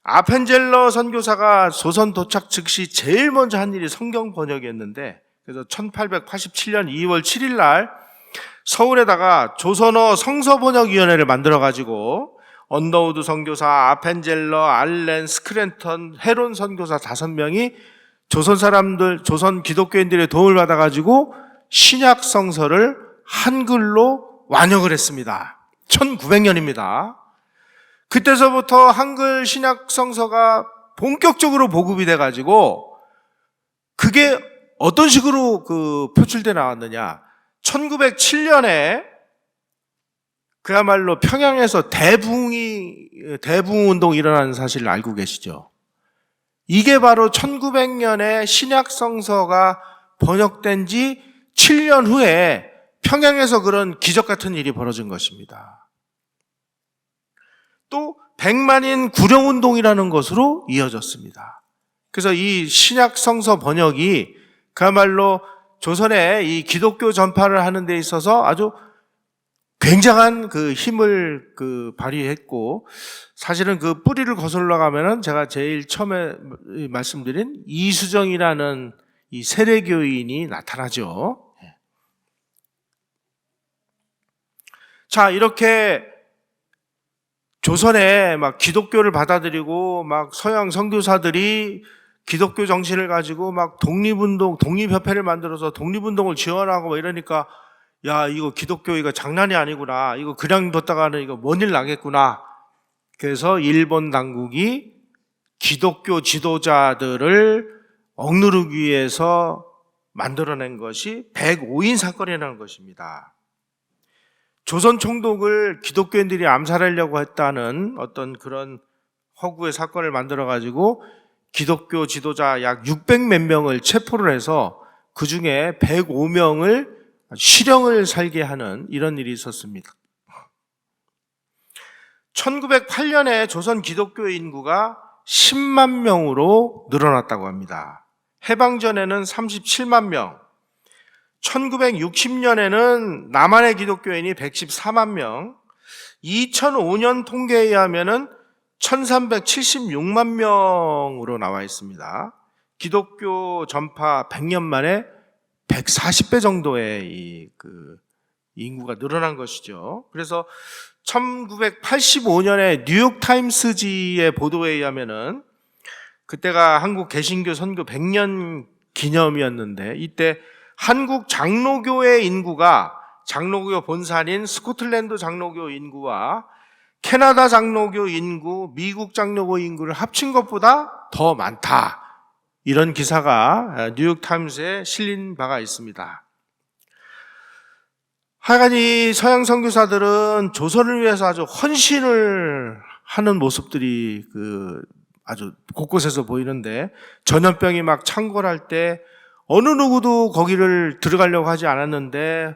아펜젤러 선교사가 조선 도착 즉시 제일 먼저 한 일이 성경 번역이었는데, 그래서 1887년 2월 7일 날 서울에다가 조선어 성서번역위원회를 만들어가지고 언더우드 선교사, 아펜젤러, 알렌, 스크랜턴, 헤론 선교사 5명이 조선 사람들, 조선 기독교인들의 도움을 받아가지고 신약 성서를 한글로 완역을 했습니다. 1900년입니다. 그때서부터 한글 신약 성서가 본격적으로 보급이 돼가지고, 그게 어떤 식으로 표출돼 나왔느냐? 1907년에 그야말로 평양에서 대붕운동이 일어나는 사실을 알고 계시죠? 이게 바로 1900년에 신약 성서가 번역된 지 7년 후에 평양에서 그런 기적 같은 일이 벌어진 것입니다. 또 백만인 구령운동이라는 것으로 이어졌습니다. 그래서 이 신약 성서 번역이 그야말로 조선의 이 기독교 전파를 하는 데 있어서 아주 굉장한 힘을 발휘했고, 사실은 그 뿌리를 거슬러 가면은 제가 제일 처음에 말씀드린 이수정이라는 이 세례교인이 나타나죠. 자, 이렇게 조선에 막 기독교를 받아들이고 막 서양 선교사들이 기독교 정신을 가지고 막 독립운동, 독립협회를 만들어서 독립운동을 지원하고 막 이러니까, 야, 이거 기독교 이거 장난이 아니구나. 이거 그냥 뒀다가는 이거 뭔 일 나겠구나. 그래서 일본 당국이 기독교 지도자들을 억누르기 위해서 만들어낸 것이 105인 사건이라는 것입니다. 조선 총독을 기독교인들이 암살하려고 했다는 어떤 그런 허구의 사건을 만들어가지고 기독교 지도자 약 600몇 명을 체포를 해서 그 중에 105명을 실형을 살게 하는 이런 일이 있었습니다. 1908년에 조선 기독교 인구가 10만 명으로 늘어났다고 합니다. 해방 전에는 37만 명, 1960년에는 남한의 기독교인이 114만 명, 2005년 통계에 의하면은 1376만 명으로 나와 있습니다. 기독교 전파 100년 만에 140배 정도의 이 인구가 늘어난 것이죠. 그래서 1985년에 뉴욕타임스지의 보도에 의하면은 그때가 한국 개신교 선교 100년 기념이었는데, 이때 한국 장로교의 인구가 장로교 본산인 스코틀랜드 장로교 인구와 캐나다 장로교 인구, 미국 장로교 인구를 합친 것보다 더 많다. 이런 기사가 뉴욕타임스에 실린 바가 있습니다. 하여간 이 서양 선교사들은 조선을 위해서 아주 헌신을 하는 모습들이 아주 곳곳에서 보이는데, 전염병이 막 창궐할 때 어느 누구도 거기를 들어가려고 하지 않았는데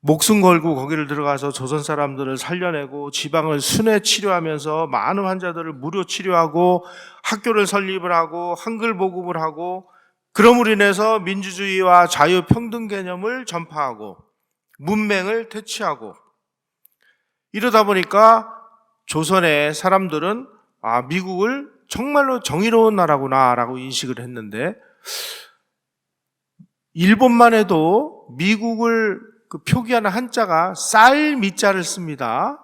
목숨 걸고 거기를 들어가서 조선 사람들을 살려내고 지방을 순회 치료하면서 많은 환자들을 무료 치료하고 학교를 설립을 하고 한글 보급을 하고, 그럼으로 인해서 민주주의와 자유평등 개념을 전파하고 문맹을 퇴치하고, 이러다 보니까 조선의 사람들은 미국을 정말로 정의로운 나라구나라고 인식을 했는데, 일본만 해도 미국을 표기하는 한자가 쌀 미자를 씁니다.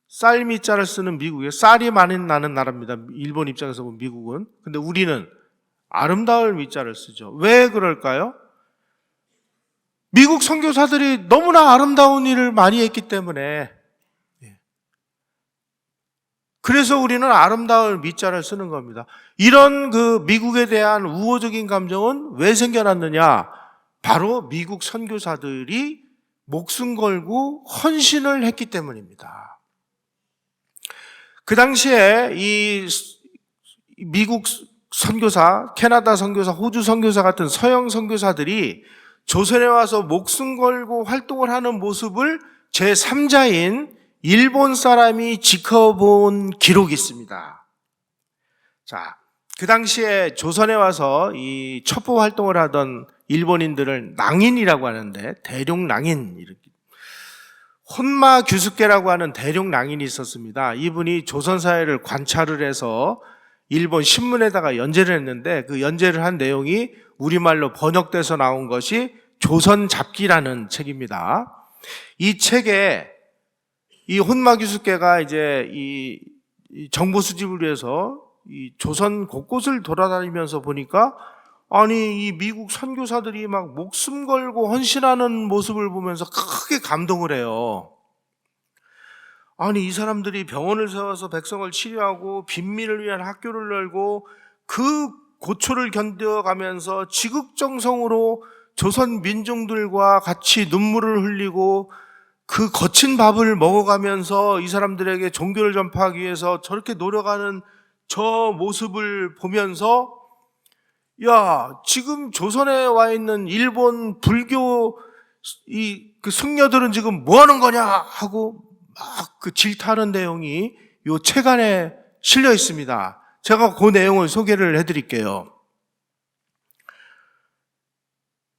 쌀 미자를 쓰는 미국에 쌀이 많이 나는 나라입니다. 일본 입장에서 보면 미국은. 근데 우리는 아름다울 미자를 쓰죠. 왜 그럴까요? 미국 선교사들이 너무나 아름다운 일을 많이 했기 때문에. 그래서 우리는 아름다울 미자를 쓰는 겁니다. 이런 미국에 대한 우호적인 감정은 왜 생겨났느냐? 바로 미국 선교사들이 목숨 걸고 헌신을 했기 때문입니다. 그 당시에 이 미국 선교사, 캐나다 선교사, 호주 선교사 같은 서양 선교사들이 조선에 와서 목숨 걸고 활동을 하는 모습을 제3자인 일본 사람이 지켜본 기록이 있습니다. 자, 그 당시에 조선에 와서 이 첩보 활동을 하던 일본인들을 낭인이라고 하는데, 대륙낭인, 혼마 규숙계라고 하는 대륙낭인이 있었습니다. 이분이 조선 사회를 관찰을 해서 일본 신문에다가 연재를 했는데, 그 연재를 한 내용이 우리말로 번역돼서 나온 것이 조선잡기라는 책입니다. 이 책에 이 혼마 규숙계가 이제 이 정보 수집을 위해서 이 조선 곳곳을 돌아다니면서 보니까, 아니 이 미국 선교사들이 막 목숨 걸고 헌신하는 모습을 보면서 크게 감동을 해요. 아니 이 사람들이 병원을 세워서 백성을 치료하고 빈민을 위한 학교를 열고 그 고초를 견뎌가면서 지극정성으로 조선 민중들과 같이 눈물을 흘리고 그 거친 밥을 먹어가면서 이 사람들에게 종교를 전파하기 위해서 저렇게 노력하는 저 모습을 보면서, 야, 지금 조선에 와 있는 일본 불교 그 승려들은 지금 뭐 하는 거냐 하고 막 질타하는 내용이 이 책 안에 실려 있습니다. 제가 그 내용을 소개를 해드릴게요.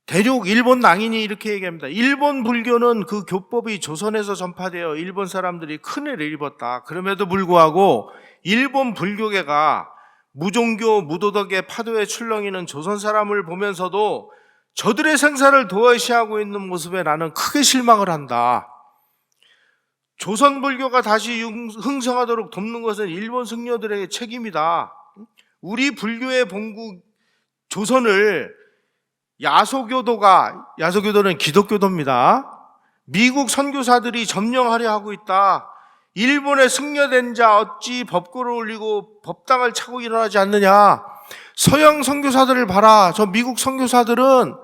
대륙 일본 낭인이 이렇게 얘기합니다. 일본 불교는 그 교법이 조선에서 전파되어 일본 사람들이 큰일을 입었다. 그럼에도 불구하고 일본 불교계가 무종교 무도덕의 파도에 출렁이는 조선 사람을 보면서도 저들의 생사를 도외시하고 있는 모습에 나는 크게 실망을 한다. 조선 불교가 다시 흥성하도록 돕는 것은 일본 승려들의 책임이다. 우리 불교의 본국 조선을 야소교도는 기독교도입니다. 미국 선교사들이 점령하려 하고 있다. 일본에 승려된 자 어찌 법고를 올리고 법당을 차고 일어나지 않느냐. 서양 선교사들을 봐라. 저 미국 선교사들은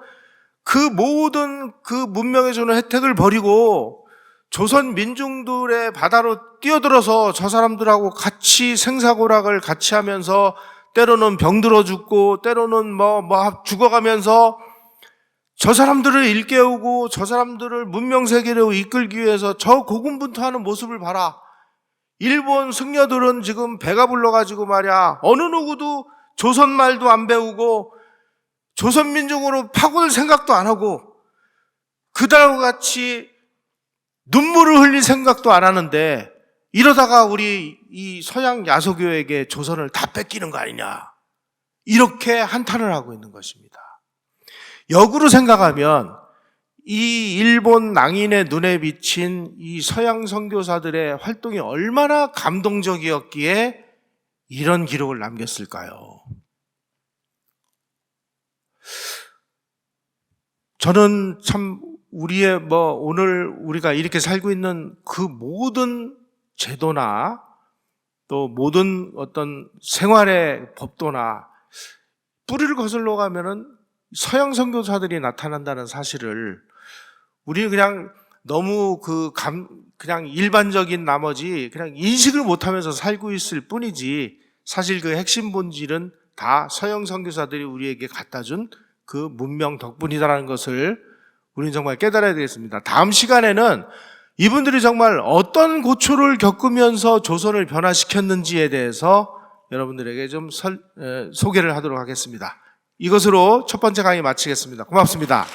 그 모든 그 문명에 주는 혜택을 버리고 조선 민중들의 바다로 뛰어들어서 저 사람들하고 같이 생사고락을 같이 하면서 때로는 병들어 죽고 때로는 죽어가면서 저 사람들을 일깨우고 저 사람들을 문명세계로 이끌기 위해서 저 고군분투하는 모습을 봐라. 일본 승려들은 지금 배가 불러가지고 말이야, 어느 누구도 조선말도 안 배우고 조선민중으로 파고들 생각도 안 하고 그들과 같이 눈물을 흘릴 생각도 안 하는데, 이러다가 우리 이 서양 야소교에게 조선을 다 뺏기는 거 아니냐, 이렇게 한탄을 하고 있는 것입니다. 역으로 생각하면 이 일본 낭인의 눈에 비친 이 서양 선교사들의 활동이 얼마나 감동적이었기에 이런 기록을 남겼을까요? 저는 참 우리의 오늘 우리가 이렇게 살고 있는 그 모든 제도나 또 모든 어떤 생활의 법도나 뿌리를 거슬러 가면은 서양 선교사들이 나타난다는 사실을 우리는 그냥 너무 그냥 일반적인 나머지 그냥 인식을 못하면서 살고 있을 뿐이지, 사실 그 핵심 본질은 다 서영 선교사들이 우리에게 갖다 준 그 문명 덕분이다라는 것을 우리는 정말 깨달아야 되겠습니다. 다음 시간에는 이분들이 정말 어떤 고초를 겪으면서 조선을 변화시켰는지에 대해서 여러분들에게 좀 소개를 하도록 하겠습니다. 이것으로 첫 번째 강의 마치겠습니다. 고맙습니다.